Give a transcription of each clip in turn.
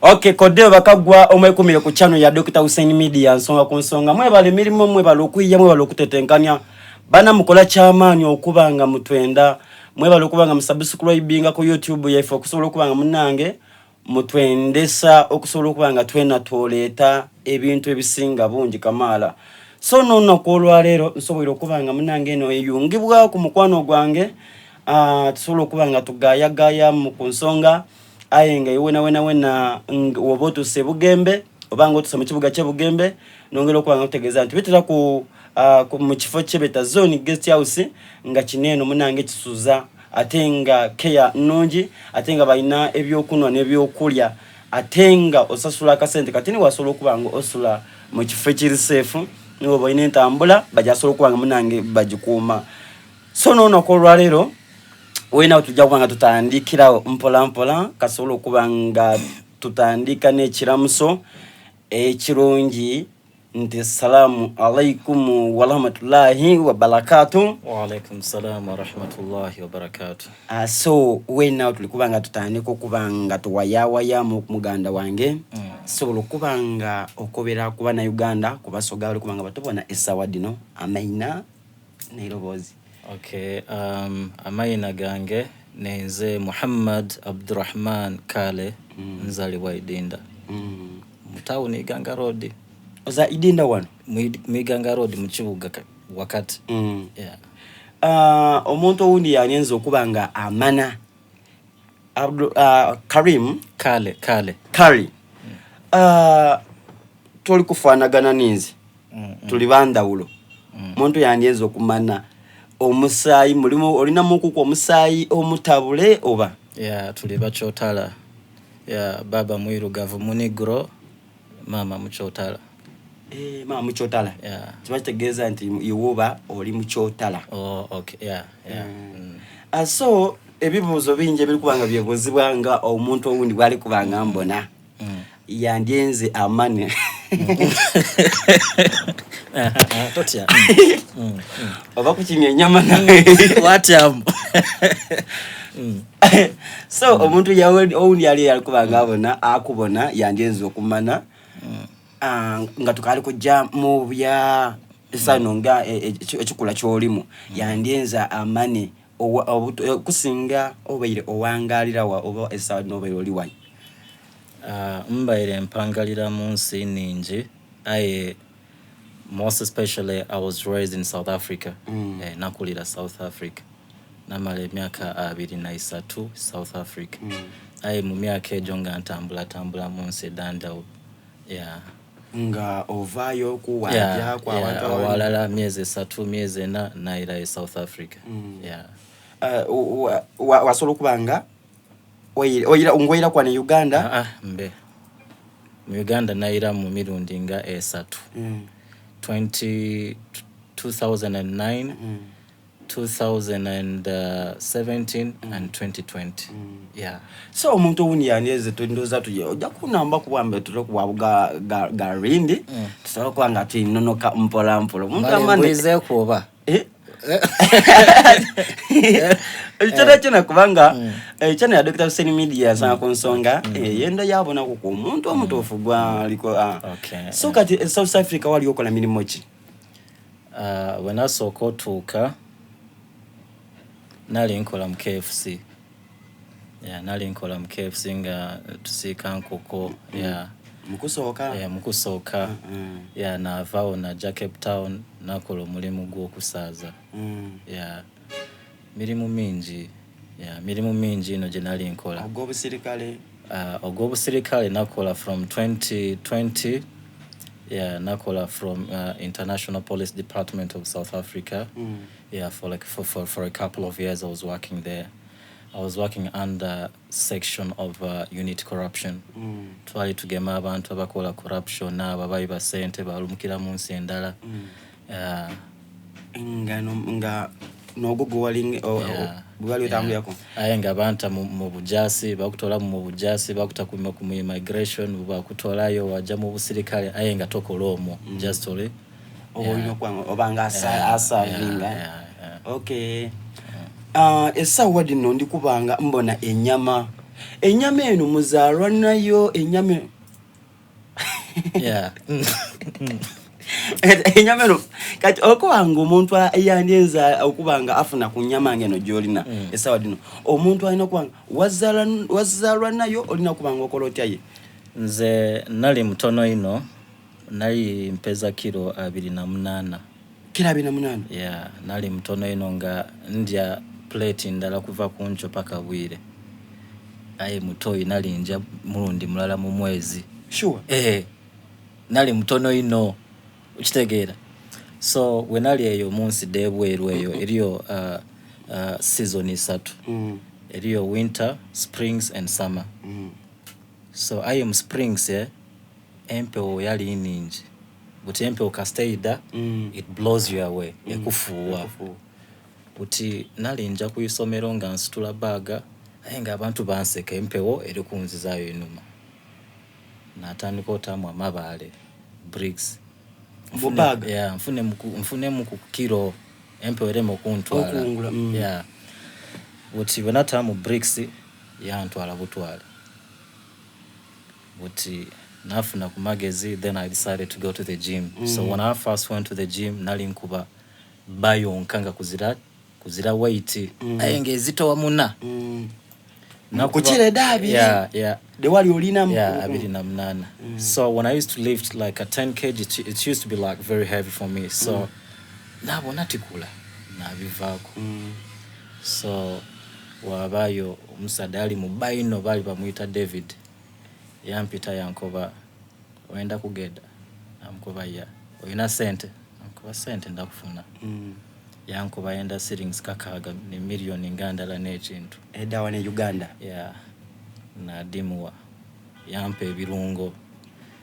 Okay, kodeo bakagwa omwekumire ku channel ya Dr. Hussein Media nsonga ku nsonga mwebale milimo mwebale okuyya mwebale okutetenkanya bana mukola kyamaanyi okubanga mutwenda mwebale okubanga musubscribinga ku YouTube yaife okusobola okubanga munange mutwendesa okusobola okubanga twena toleta ebintu ebisinga bungi kamaala so nono kolwa lero nsobola okubanga munange eno eyungibwa ku mukwano gwange tusobola okubanga tugaya mu kunsonga ayenga wena wobotu sebugembe obanga otusoma kibuga kye Bugembe nongera okubanga otegeza nti bitira ku mu kifo kyebeta zone guest house nga kineno munange kisuza atenga keya nungi atenga bayina ebyokunwa nebyokulya atenga osasula akasente katini wasobola okubanga osula mu kifo kiri safe niwo bayina entambula bajasobola okubanga munange bagikuuma so nono kolwa lero wena tujja kubanga tutandikira mpola kasobola okubanga tutandika n'ekiramuso ekirungi nti assalamu alaikum wa rahmatullahi wa barakatuh. Wa alaikum salam wa rahmatullahi wa barakatuh. So wena tulikubanga tutandika okubanga tuwayawaya mu muganda wange sobola okubanga okobera kuba na Uganda kubasoga oli kubanga batubona esawa dino amaina nairobozi. Okay, amaina gange nenze Muhammad Abdurrahman Kale nzali wa Idinda. Mutawuni Iganga Road. Oza Idinda wano? Iganga Road mu kibuga wakati. Yeah. Omuntu owundi yanyenza okubanga amana Karim Kale. Toli kufanagana ninzi. Tuli bandawulo. Muntu yanyenza okumana omusayi mulimo olina muku kwa omusayi omutabule oba tuli bachotala baba mwirugavu munigro mama muchotala mama muchotala kibategeza nti iwoba oli muchotala. Okay. So ebibuzo bingi biri kubanga byebuzibwanga omuntu owundi bwali kubanga mbona yandyenze amane totya oba kuchimya nyama na watyam so omuntu owundi yali kubanga abona akubona yandyenze okumana nga tukali kujja mu bya esano nga ekikula kyolimu yandyenza amane kusinga obaire owangalira wa oba esano obaire oliwai. Mbaire mpangalira munsi ningi most especially I was raised in South Africa. Nakulira South Africa namala emyaka 23 South Africa. Mu myaka ejo nga ntambula munsi dandawo nga ovayo kuwajja kwa abantu awalala myezi 3 myezi 4 naira South Africa. Wasobola okubanga oyira ungwira kwa ne Uganda? Mbe mu Uganda naira mu mirundi nga 3. 2009 2017 and 2020. So omuntu owundi yaneze tundoza tuje ojja kunamba kuwambe tulokuwa garindi tusobola kwanga ati nonoka mpola omuntu amande kuba Chana kubanga chana ya Dr. Hussein Media sana konsonga yenda yabona kuko omuntu omutofu gwa liko so kati South Africa wali okola milimo ki? When I saw kotuka nali nkola mu KFC. Nali nkola mu KFC nga tusika nkoko mukusooka navaawo najja Cape Town nakola omulimu gw'okusaaza. Mirimu mingi ino gye nali nkola. Ogw'obusirikale nakola from 2020 nakola from International Police Department of South Africa. For a couple of years I was working there. I was working under section of unit corruption. Twali tugema abantu abakola corruption n'ababayi ba sente balumukira mu nsi endala. Nga nogogo walinge bwali utambuyako ayenga banta mu bujasi bakutola mu bujasi bakutakuma ku immigration bakutolayo waja mu busirikale ayenga tokolomo just ole oyino kwanga obanga asavinga. Okay. Esa wadi no ndikubanga mbona enyama Ennyama eno muzaalwa nayo ennyama yeah ennyama eno kati okubanga omuntu yandyenza okubanga afuna ku nnyama ngeno gy'olina essaawa dino omuntu alina okubanga wazzaalwa nayo olina okubanga okola otya ye? Nze nali mutono ino nali mpeza kilo 28. Kilo 28? Yeah, nali mutono ino nga ndya plate ndala kuva kuncho paka bwire. Aye mutoyi nali nja mulundi mulala mu mwezi. Sure. Nali mutono ino ukitegeera. So we nali eyo munsi debweru eyo eriyo season 3. Eriyo winter, springs and summer. So I am springs empewo yali ningi. But empewo kastaida it blows you away. Ekufuwa. Buti nali nja kuyisomero nga nsitula baga nga abantu banseka empewo eri kunzizayo enuma. Natandika otamwa amabaale bricks. Mubaga? Yeah, mfune mu kilo empewo ere mu kuntwala. Yeah. Buti benatamu bricks yantwala butwale. Buti nafuna ku magezi, then I decided to go to the gym. So when I first went to the gym nali nkuba bayo nkanga kuzira weight ayenge zito wa muna nakuchire dabi. Yeah de wali olina mu 28. So when I used to lift like a 10 kg it used to be like very heavy for me. So nabo natikula nabivako. So wabayo omusajja ali mu baino bali bamuyita David yampita yankoba wenda kugeda amkoba ya oyina sente amkoba sente ndakufuna yankoba yenda shillings kakaga ne million ngandala n'ekintu edawa ne Uganda. Yeah na dimuwa yampe ebirungo.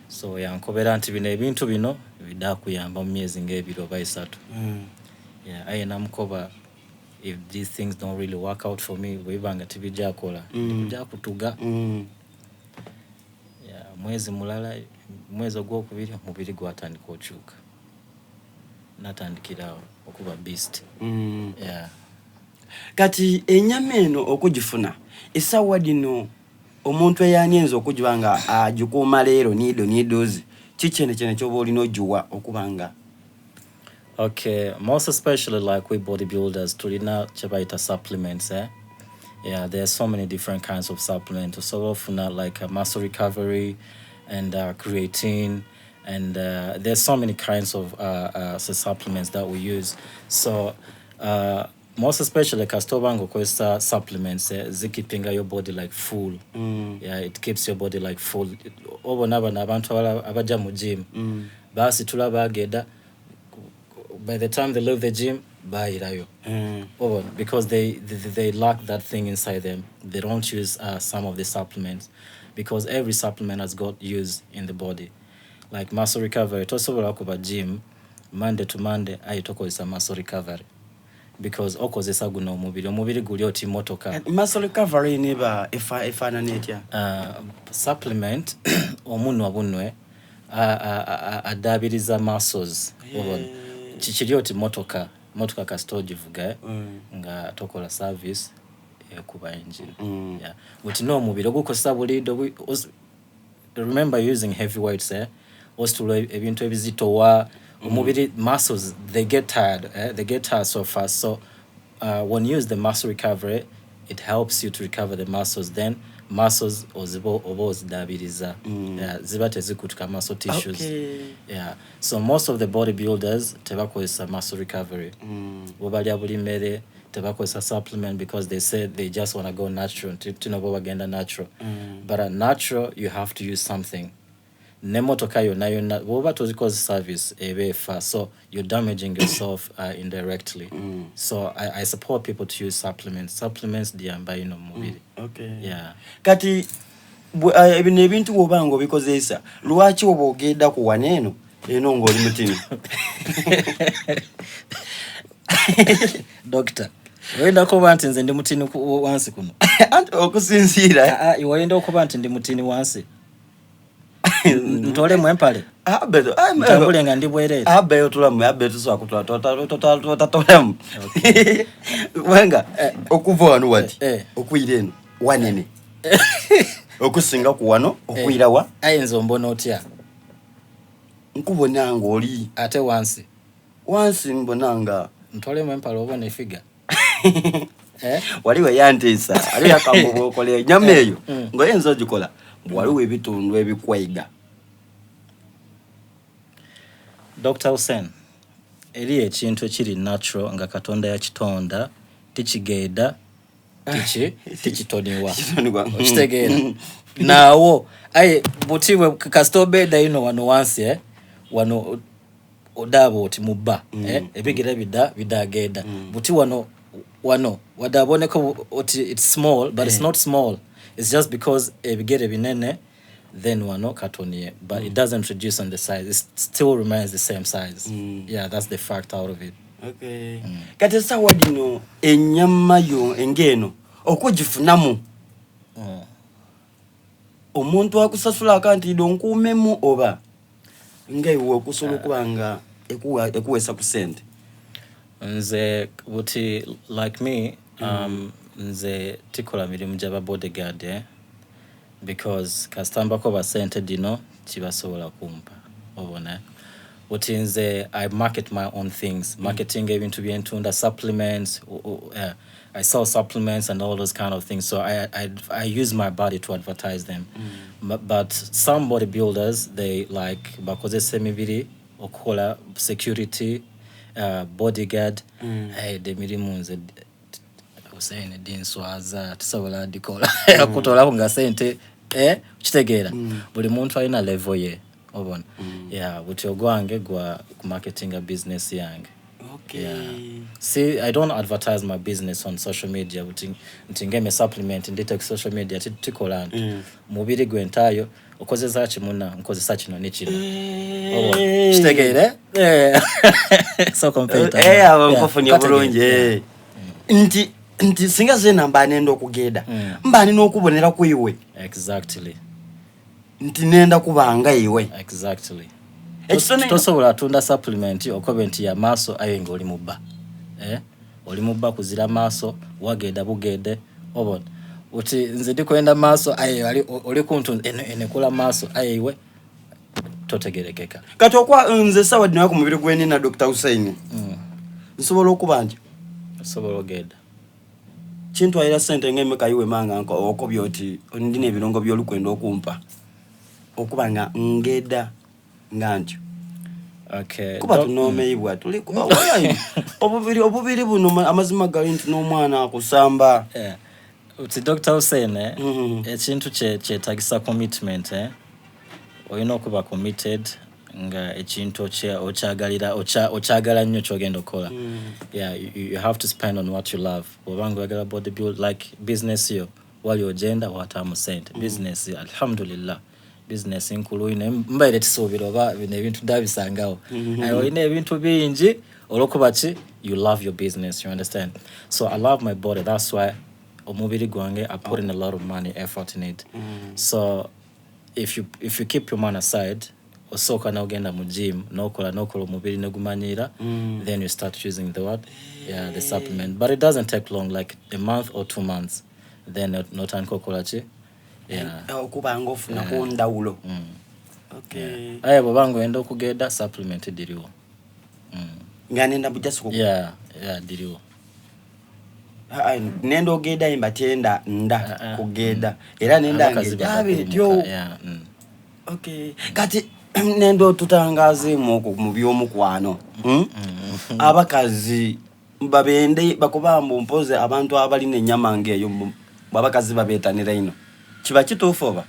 So yankobera nti bino ebintu bino bidakuyamba mu myezi ng'ebiro by 3. Yeah aye namkoba if these things don't really work out for me webanga tibija kola tibija kutuga. Yeah mwezi mulala mwezi ogwokubiri mubiri gwatandika okyuka natandikirawo okuba beast. Yeah kati ennyama eno okugifuna essaawa dino omuntu eyanyenza okugibanga agikuuma leero niidozi kikyene kyene kyoba olina ogiwa okubanga? Okay, most especially like we bodybuilders, tulina chebaita supplements, Yeah, there are so many different kinds of supplements. So often like muscle recovery and creatine, and there's so many kinds of supplements that we use. So most especially kastobango kosa supplements zikipinga your body like full. Yeah, it keeps your body like full. Obonaba nabantu abaja mu gym basi tulabageda by the time they leave the gym bayirayo because they lack that thing inside them. They don't use some of the supplements because every supplement has got use in the body. Like muscle recovery tosobola kuba gym Monday to Monday ayitokozesa muscle recovery because okozesa guno omubiri guli oti motoka. Muscle recovery niba efanana etya? Supplement omunwa bunwe adabiriza muscles. Chichiri oti motoka kastoji vuga nga tokola service kuba engine. Yeah, but no omubiri ogukozesa bulido. Remember using heavy weights ostulo ebintu ebizito wa umubiri muscles they get tired so fast. So when you use the muscle recovery it helps you to recover the muscles. Then muscles ozidabiriza zibate zikutuka muscle tissues. Yeah, so most of the bodybuilders tebakozesa muscle recovery. Bobalya buli mmere tebakozesa supplement because they said they just want to go natural. Tino bagenda natural. But natural you have to use something. Nemotoka yona woba tozikoze service ebefa, so you're damaging yourself indirectly. So I support people to use supplements diamba ino mubiri. Okay. Yeah. Kati ebintu wobango bikozesa lwaki obogeda ku waneno eno ngoli mutini? Doctor wenda ko bantu nze ndi mutini wansi kuno anti okusinzira wenda ko bantu ndi mutini wansi ntole mwempale abedo ntambule nga ndi bwerere abeyo tulamu abedo so akutotolemu wenga okuva wanu wati okuyireno wanene okusinga ku wano okwirawa ayinza ombona otya nkubona nga oli ate wansi mbonanga ntolemu empala obona efiga waliwo yantiisa ali yakambuba okola nyama eyo ng'oyinza ogikola waliwo ebitundu ebikwega. Dr. Hussein, eri ekintu ekiri natural nga Katonda yakitonda tikigeeda tikitoniwa okitegeera naawo aye butibwe kasita obeeda yino wano wansi wano odaaba oti mubba ebigere bidageeda buti wano wadaboneka oti it's small but it's not small, it's just because ebigere binene then wano katoniye, but it doesn't reduce on the size, it still remains the same size. Yeah, that's the fact out of it. Okay. Kati sawa dino enyama yo engeno okugifunamu omuntu akusasula akanti donkumemu oba ngaiwe okusobola kubanga ekuwesa ku sente. Nze buti like me nze tikola mirimu gy'aba bodyguard because kasitambako basente dino kibasobola kumpa obona buti nze I market my own things, marketing ebintu byentunda, supplements, I sell supplements and all those kind of things, so I use my body to advertise them. But some bodybuilders, they like bakozesa emibiri okola security, bodyguard, de mirimu nze usayine dinswaza tusobola dikola akutola nga sente kitegeera buli muntu alina level ye obona. Yeah, buti ogwange gwa marketing a business yange. Okay. Yeah. See, I don't advertise my business on social media. Ntingeme supplement ndite ku social media tikola mubiri gwentayo okozesa kimuna nkozesa kino nekino kitegeere so competitor abamufuni obulungi nti singa zena mbane okugenda mbane n'okubonera ku iwe. Exactly. Nti nenda kubanga iwe. Exactly. Tosobola tunda supplement okobenti ya maso ayenga oli mubba oli mubba kuzira maso wagenda bugende obona uti nze ndikwenda maso aye oli kuntu enekula maso ayewe totegerekeka kati okwa nze sawa dino ku mubiri gweni na Dr. Hussein nsobola okubanja sobola ogenda kintu ayira sente ngeme kayiwe manga nko okobyo oti ndine ebirungo byolukwenda okumpa okubanga ngeda ngantyo. Okay. Kuba tunomeibwa tuli obubiri buno amazima gali nti n'omwana akusamba. Uti Dr. Hussein ekintu kyetagisa commitment oyina okuba committed nga ekintu okyagala nnyo kyogenda okola. Yeah, you have to spend on what you love. Obanga oyagala bodybuild like business yo wali ogenda watamu sente business alhamdulillah business nkulu ine mbaire tisobiro ba bine ebintu dabisangawo ayo ine ebintu bingi olokuba ki you love your business, you understand. So I love my body, that's why omubiri gwange I put in a lot of money, effort in it. So if you keep your man aside osoka na ogenda mu gym nokola omubiri negumanyira then you start using the supplement, but it doesn't take long, like a month or 2 months, then not ankokola ki okubanga ofuna ku ndawulo. Okay. Aye bobango enda okugenda supplement diriwo nganenda bujasuko. Yeah, diriwo. Nenda ogenda imbatenda nda kugenda era nenda ngabe tyo. Okay. Kati nendo tutangaze mu byomukwano abakazi babende bakubamba mpoze abantu abali nenyama ngeyo babakazi babetanira ino kiba kituufu oba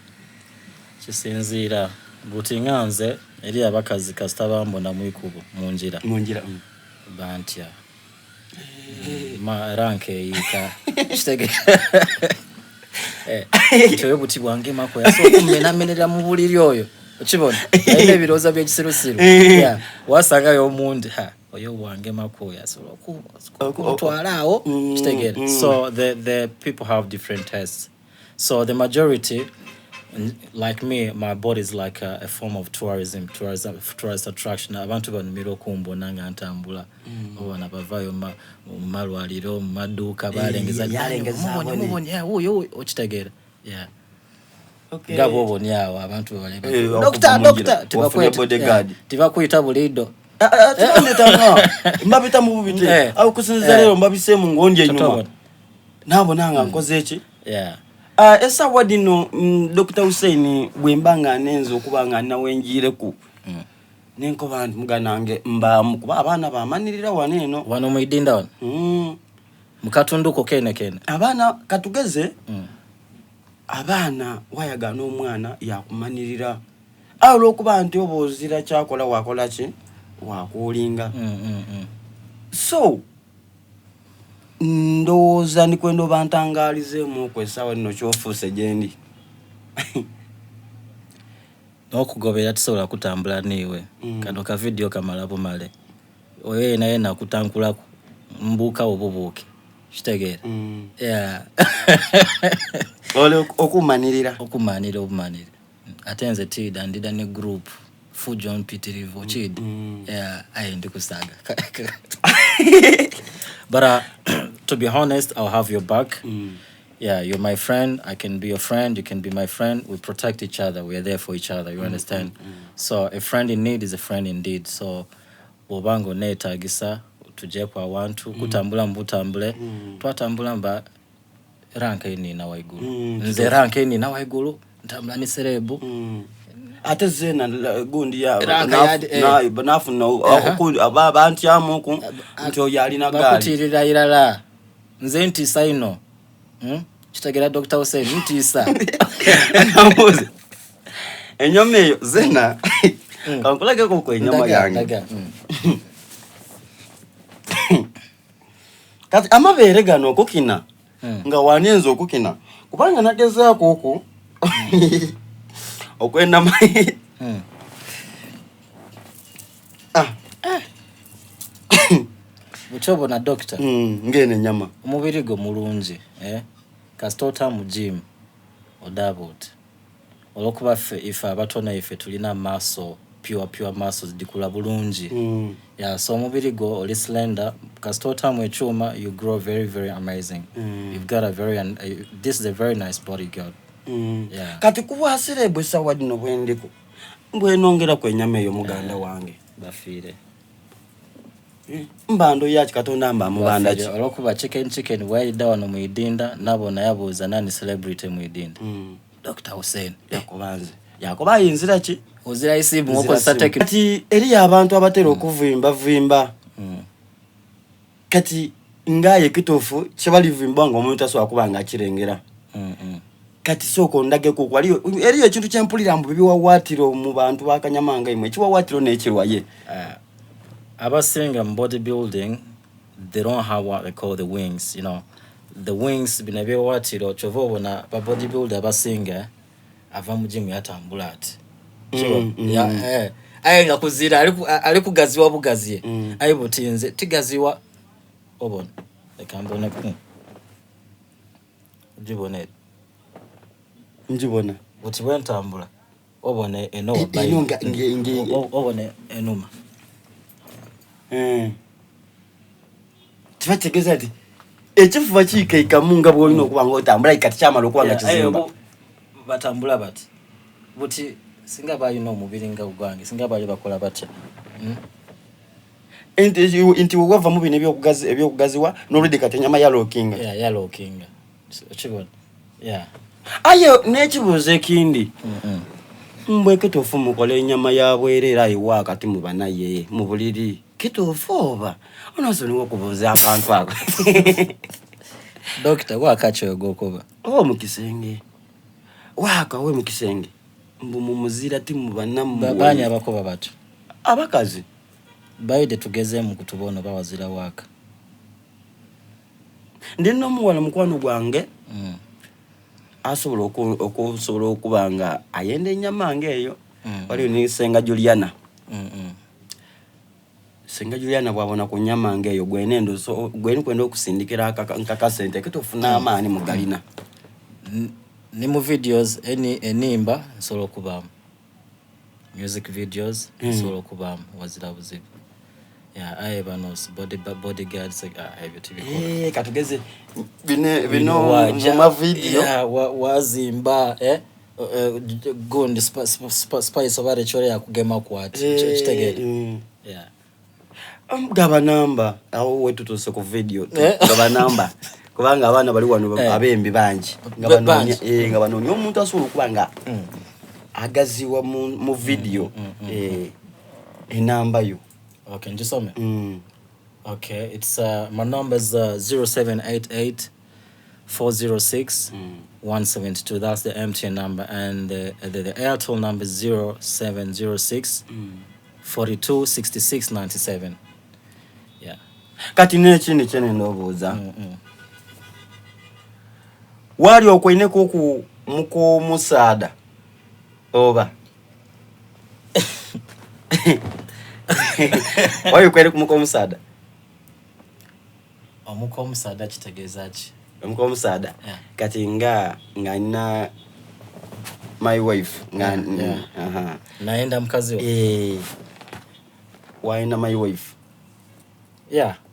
kisinziira buti nganze eri abakazi kasita bambona mwikubo munjira bantya ranke yika kitege kyoyo buti bwange mako yaso kumenamenera mu buliri oyo okibona ine ebiroza by'ekisirusiru wasanga yo mundi oyo bwange mako yaso okutwalaawo kitegere. So the people have different tastes. So the majority, like me, my body is like a form of tourist attraction. Abantu banumira okumbona nga ntambula obona bavayo malwaliro maduka balengeza oyo okitegeera. yeah. Okay. Ngabo bonyawo abantu bale Doctor tibakwita bulido tibandetanga mbabita mu bubite au kusinza lero mbabise mu ngonje nyuma nabo nanga nkoze eki yeah esa wadino Dr. Hussein bwembanga nenzo kubanga nawe njireku nenko bantu muganange mbamu kuba abana bamanirira waneno wano muidinda wano mukatunduko kene abana katugeze abana wayagana omwana yakumanirira awo lokuba nti obozira kyakola wakola ki wakulinga so ndoza ni kwendo bantangalize mu kwesawa nino kyofuse jendi nokugobera tisobola kutambula niwe kano ka video kamala bumale oye naye nakutankula mbuka obubuke kitegeera yeah ole okumanirira obumanire atenze tida ndida ne group Fujon Pitirivo chid yeah I ndi kusaga but to be honest I'll have your back yeah you're my friend I can be your friend you can be my friend we protect each other we are there for each other you understand so a friend in need is a friend indeed so bobango netagisa tuje kwa wantu kutambula mbutambule twatambula mba ranka ini na waigulu nze ranka ini na waigulu ntambula ni serebu ate zena gundi ya na banafu no akundi ababa anti amuku nto yali na gali bakutirira irala nze nti saino kitegera Dr. Hussein nti isa anamuze enyomeyo zena kankulage ko enyama yange kati amabere gano okukina nga wanyenzo okukina kubanga nagezaako oku okwenda mai muchobo na doctor ngene nyama omubiri go mulungi kasitota mu gym odabot olokuba ife abatona ife tulina maso pure muscles dikula bulungi yeah so omubiri go oli slender kasitota mu echuma you grow very amazing you've got a very this is a very nice body girl yeah kati kuwasire bwesa wadino bwendiko mbwenongera kwenyama yo muganda wange bafire mbando yachi katonda mba mubanda chi olokuba chicken waida wano muidinda nabo nayabuza nani celebrity muidinda Dr. Hussein yakoba yinzira chi uzira isibu ngoko sateki kati eri abantu abatero okuvimba kati ngaye kitofu chebali vimba ngo omuntu aso akubanga kirengera kati soko ndage ko kwaliyo eriyo kintu kyempulira mbu bibi wawatiro mu bantu bakanyamanga imwe kiwawatiro nekirwaye abasinga bodybuilding they don't have what they call the wings, you know. The wings binabye watiro chovo na ba bodybuilder abasinga ava mu gym yatambula ati ya ayenga kuzira ali kugaziwa bugaziye ayibutinze tigaziwa obona ekambona ku jibone njibona uti wentambula obone eno bayi obone enuma tibategeza ati ekifuba kike ikamunga bwolino okubanga otambula ikati kyamalo kubanga kizimba batambula bati buti singa bayi no mubiri nga ugwange singa bayi bakola batya inti wova mu bine ebyokugaziwa n'oludi katenyama yellow king chibona yeah ayo nekibuzo ekindi mbwe kitofu mukole nyama yabwerera iwa kati mu banaye mu buliri kitofu oba onazo niwo kubuza abantu abo doctor wakacho gokoba mukisenge waka we mukisenge mbu mumuzira ti mu banamu babanya abakoba bato abakazi baide tugeze mu kutubona bawazira waka ndino muwala mukwano gwange asobola okusobola okubanga ayende nyama ngeyo wali ni senga Juliana senga Juliana bwabona ku nyama ngeyo gwenendo so gwenu kwenda okusindikira nkaka sente kitofuna amani mugalina ni mu videos enimba solo kubamu music videos solo kubamu wazira buzibu Yeah, I have knows bodyguards like have TV. Katugeze bino mu video. Yeah, wazimba gundi spice obare chore yakugema kwati. Kitegere. Yeah. Gaba namba awo wetu tose ku video gaba namba kubanga abana bali wano abembi banji nga banonya omuntu asobola okubanga agaziwa mu video enamba yo. Okay, njisome. Okay, it's my number is 0788 406 172. That's the MTN number, and the Airtel number is 0706 42 66 97. Yeah. Kati n'ekindi kye ndowooza wali okwineko ku muko musaada oba wali okwineko ku muko musaada omuko musaada kitegeeza ki? Omuko musaada kati nga nina my wife naenda mkazi wa waina my wife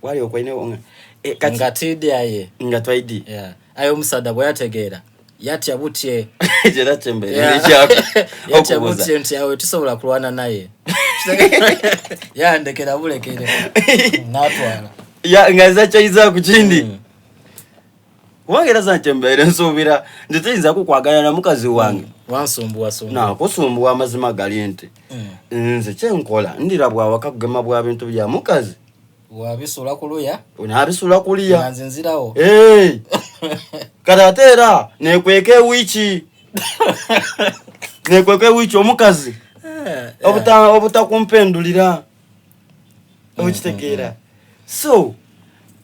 wali okwineko kati ngatidi aye ngatwaidi ayo musaada bwe yategeera yatya butye jera chembe nchako yatya butye nti awe tusobola kulwana naye yandekera bulekere natwala ngaza choiza kuchindi wangera za chembere nsubira nditeinza kukwagana na mukazi wange wansumbuwa na kusumbuwa amazima gali ente nze kyenkola ndira bwa wakagema bwa bintu bya mukazi wabisula kuluya unabisula kuliya nanzinzirawo kadatera nekweke wichi omukazi obutakumpendulira okitegera so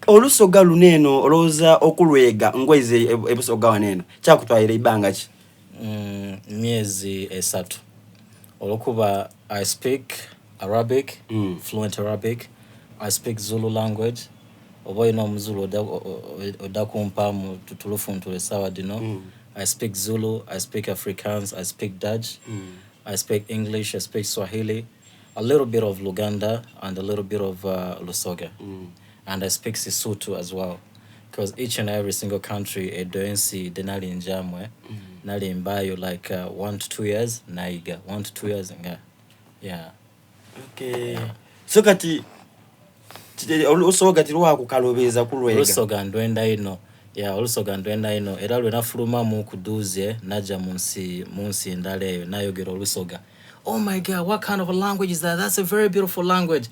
olusoga luneno oloza okulwega ngweze ebusoga waneno kyakutwayira ibanga ki myezi 3 olukuba I speak Arabic, fluent Arabic. I speak Zulu language. Oboy no Mzulu odakumpa mu tutulufuntule sawa dino. I speak Zulu, I speak Afrikaans, I speak Dutch, I speak English, I speak Swahili, a little bit of Luganda and a little bit of Lusoga. And I speak Sisutu as well. Because each and every single country edoensi denali njamwe nali mbayo like 1 to 2 years naiga 1 to 2 years nga. Yeah. Okay. So kati olusoga tirwa kukalobeza kulwega. Olusoga ndwenda ino. Yeah, olusoga ndwenda ino. Era lwe nafuluma mu kuduze naja munsi ndaleyo nayogera olusoga. Oh my God, what kind of a language is that? That's a very beautiful language.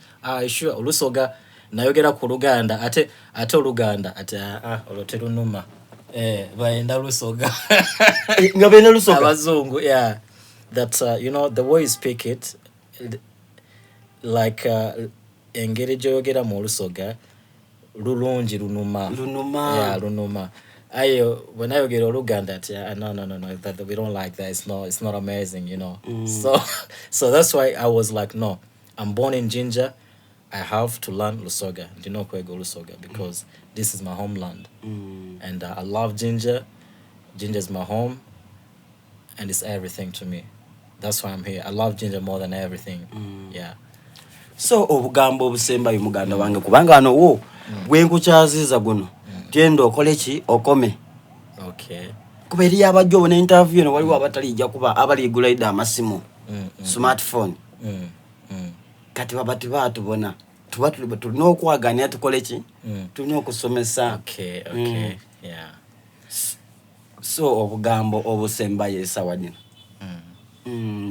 Sure, olusoga nayogera ku Luganda ate Oluganda ate oloterunuma. Baenda lusoga. Ngabena lusoga. Abazungu, yeah. That you know the way you speak it like engeri joyogera mu lusoga lulungi lunuma. Yeah, lunuma. When I get Oluganda, no, that we don't like that. It's not amazing, you know. So that's why I was like, no, I'm born in Jinja. I have to learn Lusoga. Do you know where I go Lusoga? Because this is my homeland. And I love Jinja. Jinja is my home. And it's everything to me. That's why I'm here. I love Jinja more than everything. Yeah. So obugambo obusemba yumuganda wange kubanga ano wo bwenkukyaziza guno tiendo okolechi okome. Okay. Kuberi abajjo ne interview no waliwo abatalijja kuba abali gulaida amasimu smartphone. Kati babati batubona tulina okwaganya tukolechi tulina okusomesa. Okay. Yeah. So obugambo obusemba yesawa dino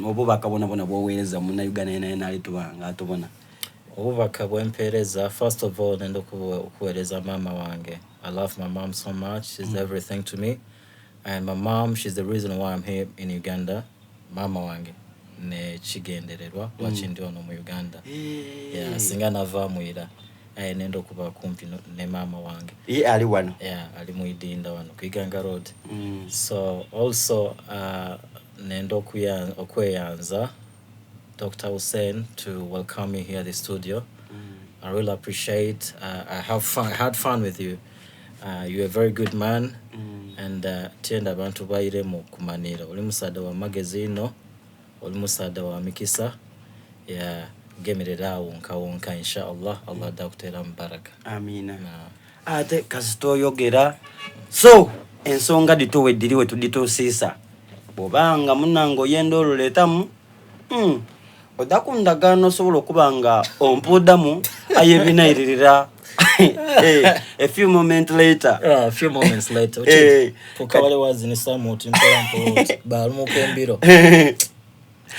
obubaka bona bwoweereza muna Uganda nena alitubanga atubona obubaka bwempereza. First of all nendo kuweereza mama wange. I love my mom so much. She's everything to me. And my mom, she's the reason why I'm here in Uganda. Mama wange ne chigendererwa wachindi ono mu Uganda. Yeah, singa nava muira nendo kuba kumpi ne mama wange. Ali wano. Yeah, ali muidinda wano ku Iganga Road. So also nendo okweyanza Dr. Hussein to welcome me here at the studio. I really appreciate. I had fun with you. You're a very good man. And tienda abantu bayire mu kumanira. Oli musada wa magazine, oli musada wa mikisa. Yeah, gemerera wonka inshallah Allah dakutera mubaraka. Amina. Ate kasitoyogera so ensonga dituweddiriwe tudituusiisa bw'obanga munnange oyenda oluletamu odakundagaano osobola okuba nga ompuudamu ayebinairirira a few moments later tukabale wazinisa muti mpola balumukembiro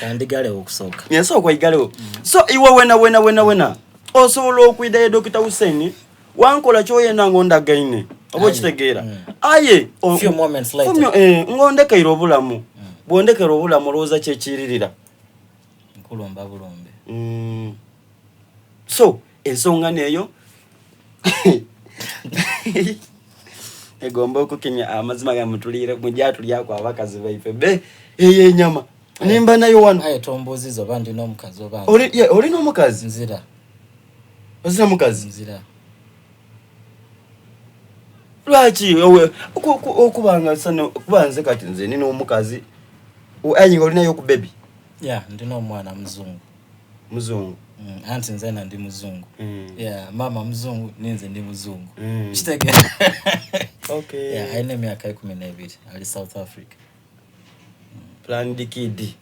kandigalewo okusooka yasooka igalewo so iwe wena osobola okwidayo Dr. Hussein wankola kyoyenda ng'ondagaine oba okitegeera aye few moments later ng'ondekera obulamu bw'ondekera obulamu olowooza kyekiririra nkulomba bulombe so ensonga neeyo egomba okukenya amazima gamutulire mujatulyako abakazi baife be eye nyama nimba nayo wano aye tombozizo bandi n'omukazi obandi oli n'omukazi nzira ozira mukazi nzira lwaki okubanga sana kubanze kati nze nina omukazi ayinga olinayo ku baby ndina omwana muzungu anti nze ndi muzungu mama muzungu ninze ndi muzungu kitege ayina emyaka 12 ali South Africa planned kid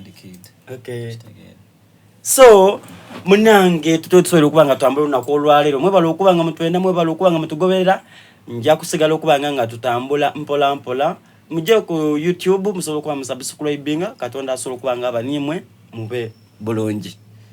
kitege so munange tutosobola okuba nga tutambula olunaku olwaleero mwebala okuba nga mutwenda mwebala okuba nga mutugoberera nja kusigala okuba nga tutambula mpola mujje ku YouTube musobola okuba musubscribinga Katonda asobola okuba nga abaniimwe mube bulungi.